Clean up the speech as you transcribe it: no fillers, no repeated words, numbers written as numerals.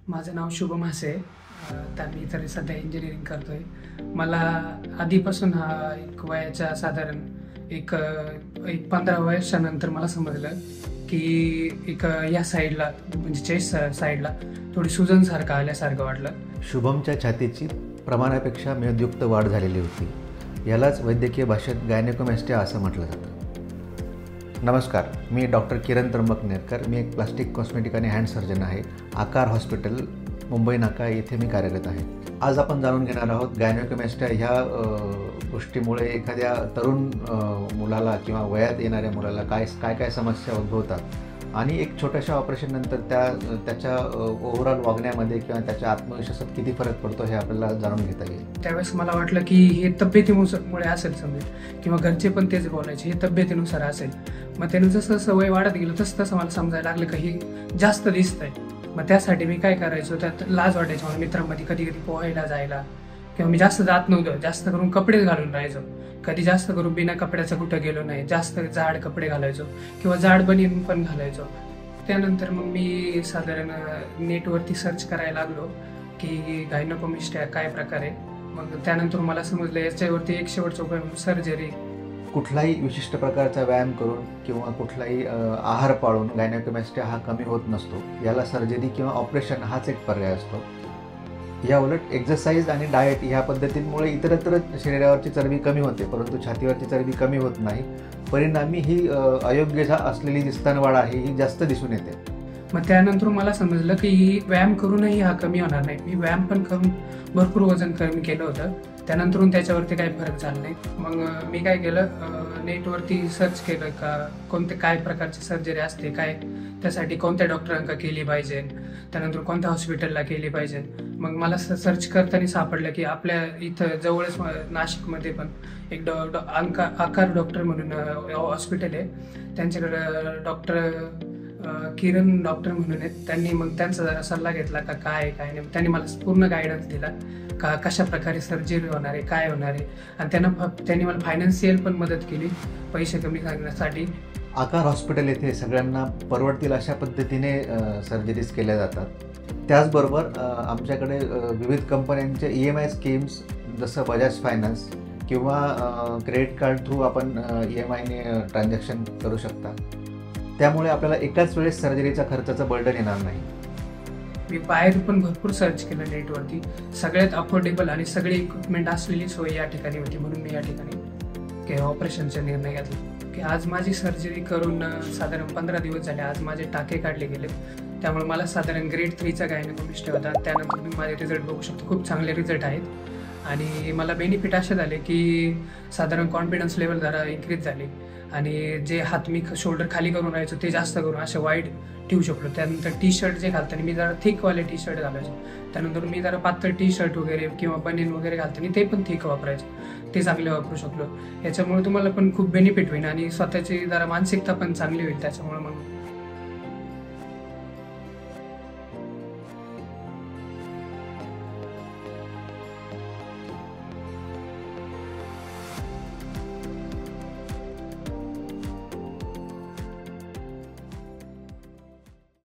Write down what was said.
माझं नाव शुभम हासे. तर मी इतर सध्या इंजिनिअरिंग करतोय. मला आधीपासून हा एक वयाच्या साधारण एक 15 वर्षानंतर मला समजलं की एक या साईडला म्हणजे चेस्ट साईडला थोडी सुजनसारखं आल्यासारखं वाटलं. शुभमच्या छातीची प्रमाणापेक्षा मेदयुक्त वाढ झालेली होती. यालाच वैद्यकीय भाषेत गायनेकोमॅस्टिया असं म्हटलं जातं. नमस्कार, मी डॉक्टर किरण त्र्यंबक नेरकर. मी एक प्लास्टिक कॉस्मेटिक आणि हँड सर्जन आहे. आकार हॉस्पिटल, मुंबई नाका येथे मी कार्यरत आहे. आज आपण जाणून घेणार आहोत गायनेकोमॅस्टिया ह्या गोष्टीमुळे एखाद्या तरुण मुलाला किंवा वयात येणाऱ्या मुलाला काय समस्या उद्भवतात आणि एक छोट्याशा ऑपरेशननंतर त्याच्या ओव्हरऑल वागण्यामध्ये किंवा त्याच्या आत्मविश्वासात किती फरक पडतो हे आपल्याला जाणून घेता येईल. त्यावेळेस मला वाटलं की हे तब्येतीमुळे असेल समजेल किंवा घरचे पण तेच बोलायचे हे तब्येतीनुसार असेल. मग त्यानं जसं वय वाढत गेलं तसं मला समजायला लागलं की हे जास्त दिसतंय. मग त्यासाठी मी काय करायचो, त्यात लाज वाटायची मला मित्रांमध्ये कधी पोहायला जायला किंवा मी जास्त जात नव्हतं. जास्त करून कपडेच घालून राहायचो. कधी जास्त करून बिना कपड्याचं कुठं गेलो नाही. जास्त जाड कपडे घालायचो किंवा जाड बनीन पण घालायचो. त्यानंतर मग मी साधारण नेटवरती सर्च करायला लागलो की गायनेकोमॅस्टिया काय प्रकार आहे. मग त्यानंतर मला समजलं याच्यावरती एक शेवटचा उपाय म्हणून सर्जरी. कुठलाही विशिष्ट प्रकारचा व्यायाम करून किंवा कुठलाही आहार पाळून गायनेकोमॅस्टिया हा कमी होत नसतो. याला सर्जरी किंवा ऑपरेशन हाच एक पर्याय असतो. या उलट एक्सरसाइज आणि डाएट ह्या पद्धतींमुळे इतरत्र शरीरावरची चरबी कमी होते, परंतु छातीवरची चरबी कमी होत नाही. परिणामी ही अयोग्य असलेली जी स्तनवाढ आहे ही जास्त दिसून येते. मग त्यानंतर मला समजलं की व्यायाम करूनही हा कमी होणार नाही. मी व्यायाम पण करून भरपूर वजन कमी केलं होतं. त्यानंतर त्याच्यावरती काही फरक झाला नाही. मग मी काय केलं, नेटवरती सर्च केलं का काय प्रकारची सर्जरी असते, काय त्यासाठी कोणत्या डॉक्टरांका केली पाहिजे, त्यानंतर कोणत्या हॉस्पिटलला केली पाहिजे. मग मला सर्च करताना सापडलं की आपल्या इथं जवळच नाशिकमध्ये पण एक आकार डॉक्टर म्हणून हॉस्पिटल आहे. त्यांच्याकडं डॉक्टर किरण डॉक्टर म्हणून आहेत. त्यांनी मग त्यांचा जरा सल्ला घेतला का काय नाही. त्यांनी मला पूर्ण गायडन्स दिला का कशा प्रकारे सर्जरी होणार आहे, काय होणार आहे. आणि त्यांनी मला फायनान्शियल पण मदत केली पैसे कमी करण्यासाठी. आकार हॉस्पिटल येथे सगळ्यांना परवडतील अशा पद्धतीने सर्जरीज केल्या जातात. त्याचबरोबर आमच्याकडे विविध कंपन्यांचे EMI स्कीम्स जसं बजाज फायनान्स किंवा क्रेडिट कार्ड थ्रू आपण EMIने ट्रान्झॅक्शन करू शकता. त्यामुळे आपल्याला एकाच वेळेस सर्जरीचा खर्चाचं बर्डन येणार नाही. मी बाहेर पण भरपूर सर्च केलं नेटवरती. सगळ्यात अफोर्डेबल आणि सगळे इक्विपमेंट असलेली सोय या ठिकाणी होती. म्हणून मी या ठिकाणी ऑपरेशनचा निर्णय घेतला की आज माझी सर्जरी करून साधारण 15 दिवस झाले. आज माझे टाके काढले गेले. त्यामुळे मला साधारण ग्रेड 3चा गायनेकोमॅस्टिया होता. त्यानंतर तुम्ही माझे रिझल्ट बघू शकता. खूप चांगले रिझल्ट आहेत. आणि मला बेनिफिट असे झाले की साधारण कॉन्फिडन्स लेवल जरा इन्क्रीज झाले आणि जे हात मी शोल्डर खाली करून राहायचो ते जास्त करून असे वाईड ठेवू शकलो. त्यानंतर टी-शर्ट जे घालताना मी जरा थिकवाले टी-शर्ट घालायचो. त्यानंतर मी जरा पातळ टी-शर्ट वगैरे किंवा बनियन वगैरे घालताना ते पण थिक वापरायचो. ते चांगले वापरू शकलो. याच्यामुळे तुम्हाला पण खूप बेनिफिट होईल आणि स्वतःची जरा मानसिकता पण चांगली होईल. त्याच्यामुळे मग